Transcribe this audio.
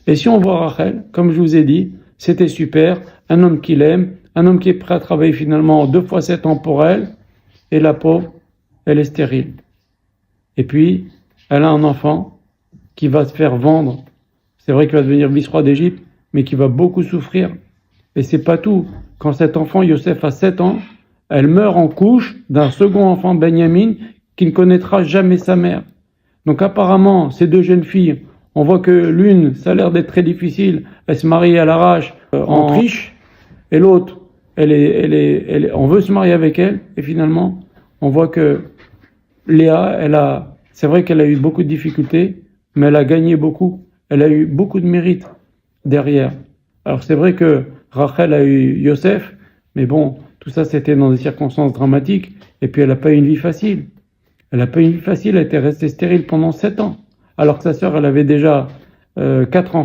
Et si on voit Rachel, comme je vous ai dit, c'était super, un homme qui l'aime, un homme qui est prêt à travailler finalement 2 fois 7 ans pour elle, et la pauvre, elle est stérile. Et puis, elle a un enfant qui va se faire vendre. C'est vrai qu'il va devenir vice-roi d'Égypte, mais qui va beaucoup souffrir. Et c'est pas tout. Quand cet enfant, Yosef, a 7 ans, elle meurt en couche d'un second enfant, Benjamin, qui ne connaîtra jamais sa mère. Donc apparemment, ces 2 jeunes filles, on voit que l'une, ça a l'air d'être très difficile, elle se marie à l'arrache, en triche, et l'autre, on veut se marier avec elle, et finalement, on voit que Léa, c'est vrai qu'elle a eu beaucoup de difficultés, mais elle a gagné beaucoup, elle a eu beaucoup de mérite derrière. Alors c'est vrai que Rachel a eu Yosef, mais bon, tout ça c'était dans des circonstances dramatiques, et puis elle n'a pas eu une vie facile. Elle n'a pas eu une vie facile, elle était restée stérile pendant 7 ans, alors que sa sœur, elle avait déjà 4 enfants.